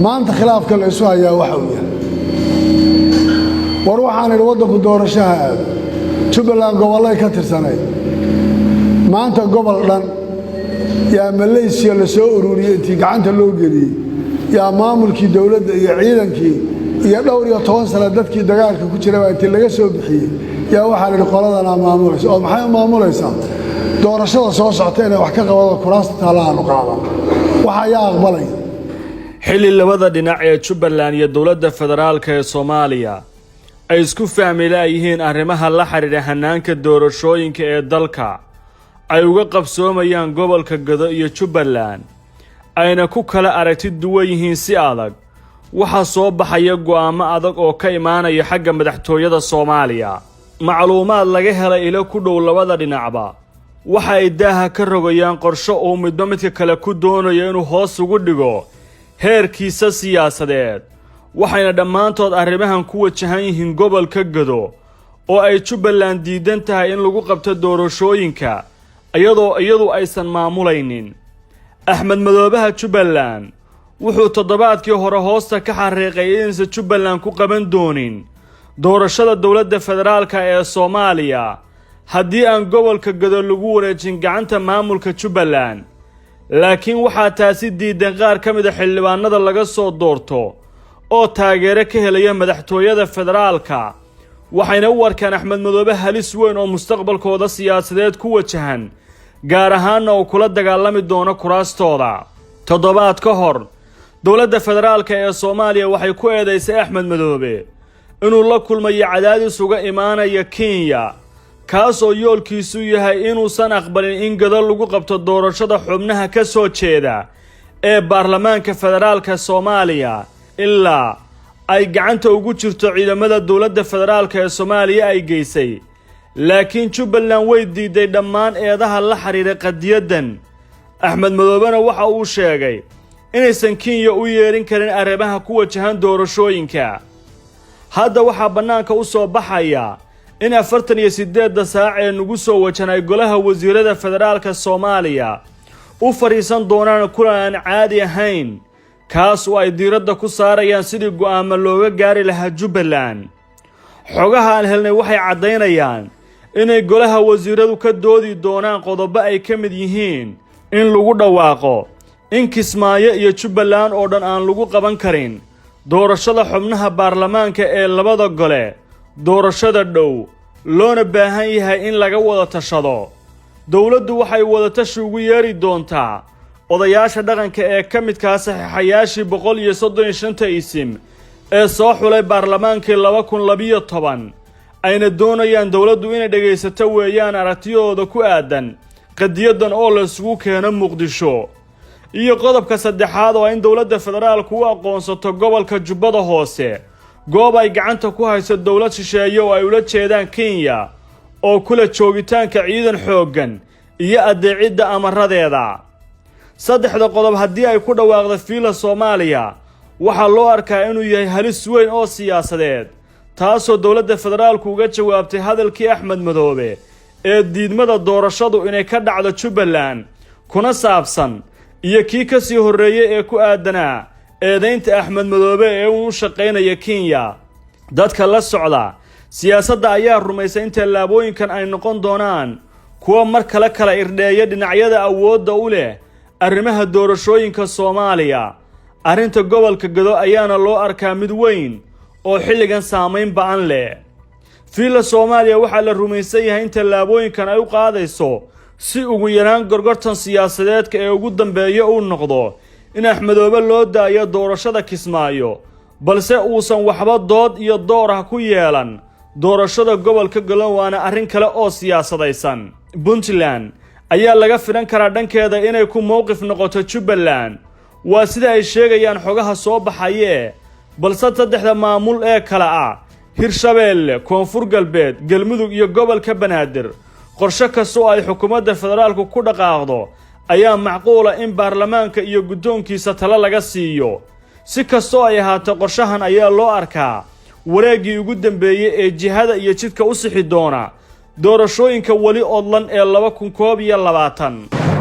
maanta khilaafka la isu hayaa waxa uu yahay war waxaan idhi waddanku doorashaha aado Jubbaland gobolay ka tirsanay maanta gobol dhan yaa Malaysia la soo ururiyay intii gacanta loo geliyay yaa maamulkii dawladda iyo ciidankii iyo dhowr iyo 10 sano dadkii dagaalka ku jiray intii laga soo bixiyay yaa waxa la yidhi qoladana maamulaysa oo maxay maamulaysaa doorashada soo socota inay wax ka qabado kuraasta taalaha qaada waxa yaa aqbalay xilli labada dhinac ee Jubbaland iyo dawladda federaalka ee Soomaaliya ay isku fahmeen arrimaha la xiriira hanaanka doorashooyinka ee dalka ay uga qabsoomayaan gobolka Gado iyo Jubbaland ayna ku kala aragti duwan yihiin si adag waxa soo baxaya go'aamo adag oo ka imaanaya xagga madaxtooyada Soomaaliya macluumaad laga helay ilo ku dhow labada dhinacba waxa ay daaha ka rogayaan qorshe oo midba midka kale ku doonayo inuu hoos ugu dhigo heerkiisa siyaasadeed waxayna dhammaantood arrimahan ku wajahan yihiin gobolka Gado oo ay Jubbaland diidan tahay in lagu qabto doorashooyinka iyadoo aysan maamulaynin Axmed Madoobaha Jubbaland wuxuu toddobaadkii hore hoosta ka xariiqay in Jubbaland ku qaban doonin doorashada dawladda federaalka ee Soomaaliya haddii aan gobolka Gado lagu wareejin gacanta maamulka Jubbaland laakiin waxaa taasi diidan qaar ka mid ah xildhibaanada laga soo doorto oo taageero ka helaya madaxtooyada federaalka waxayna u arkaan Axmed Madoobe halis weyn oo mustaqbalkooda siyaasadeed ku wajahan gaar ahaan oo kula dagaalami doono kuraastooda toddobaad ka hor dawladda federaalka ee Soomaaliya waxay ku eedeysay Axmed Madoobe inuu la kulmayo cadaadis uga imaanaya Kenya kaas oo yoolkiisu yahay inuusan aqbalin in Gado lagu qabto doorashada xubnaha ka soo jeeda ee baarlamaanka federaalka Soomaaliya ilaa ay gacanta ugu jirto ciidamada dawladda federaalka ee Soomaaliya ay geysay laakiin Jubbaland way diiday dhammaan eedaha la xiriira qadiyadan Axmed Madoobena waxa uu sheegay inaysan Kenya u yeerin karin arrimaha ku wajahan doorashooyinka hadda waxa banaanka u soo baxaya in 48 saac ee nagu soo wajanay golaha wasiirada federaalka Soomaaliya u fariisan doonaan kulan caadi ahayn kaas oo ay diiradda ku saarayaan sidii go'aamo looga gaari lahaa Jubbaland xogaha aan helnay waxay cadeynayaan inay golaha wasiiradu ka doodi doonaan qodobo ay ka mid yihiin in lagu dhawaaqo in Kismaayo iyo Jubbaland oo dhan aan lagu qaban karin doorashada xubnaha baarlamaanka ee labada gole doorashada dhow loona baahan yahay in laga wada tashado dawladdu waxay wada tashi ugu yeeri doontaa odayaasha dhaqanka ee ka midka saxiixayaashii 135 isim ee soo xulay baarlamaankii 2012 ayna doonayaan dawladdu inay dhageysato weeyaan aragtiyooda ku aadan qadiyadan oo la isugu keeno Muqdisho iyo qodobka saddexaad oo in dawladda federaalku u aqoonsato gobolka Jubbada Hoose goob ay gacanta ku hayso dawlad shisheeye oo ay ula jeedaan Kenya oo kula joogitaanka ciidan xooggan iyo adeecida amaradeeda saddexda qodob haddii ay ku dhawaaqdo fiila Soomaaliya waxa loo arkaa inuu yahay halis weyn oo siyaasadeed taasoo dawladda federaalku uga jawaabtay hadalkii Axmed Madoobe ee diidmada doorashadu inay ka dhacdo Jubbaland kuna saabsan iyo kii ka sii horeeyay ee ku aadanaa eedaynta Axmed Madoobe ee uu shaqeynaya Kenya dadka la socda siyaasadda ayaa rumaysay in tallaabooyinkan ay noqon doonaan kuwa mar kala irdheeya dhinacyada awoodda u leh arrimaha doorashooyinka Soomaaliya arrinta gobolka Gado ayaana loo arkaa mid weyn oo xilligan saameyn ba'an leh fiila Soomaaliya waxa la rumaysan yahay in tallaabooyinkan ay u qaadayso si ugu yaraan gorgortan siyaasadeedka ee ugu dambeeya uu noqdo in Axmed Madoobe loo daayo doorashada Kismaayo balse uusan waxba dood iyo door ah ku yeelan doorashada gobolka Gado waana arrin kale oo siyaasadaysan Puntland ayaa laga filan karaa dhankeeda inay ku mowqif noqoto Jubbaland waa sida ay sheegayaan xogaha soo baxaya balse saddexda maamul ee kala ah Hirshabeelle Koonfur Galbeed Galmudug iyo gobolka Banaadir qorshe kasta oo ay xukuumadda federaalku ku dhaqaaqdo ayaa macquul ah in baarlamaanka iyo guddoonkiisa talo laga siiyo si kasta oo ay ahaato qorshahan ayaa loo arkaa wareegii ugu dambeeyay ee jihada iyo jidka u sixi doona doorashooyinka wali odlan ee 2021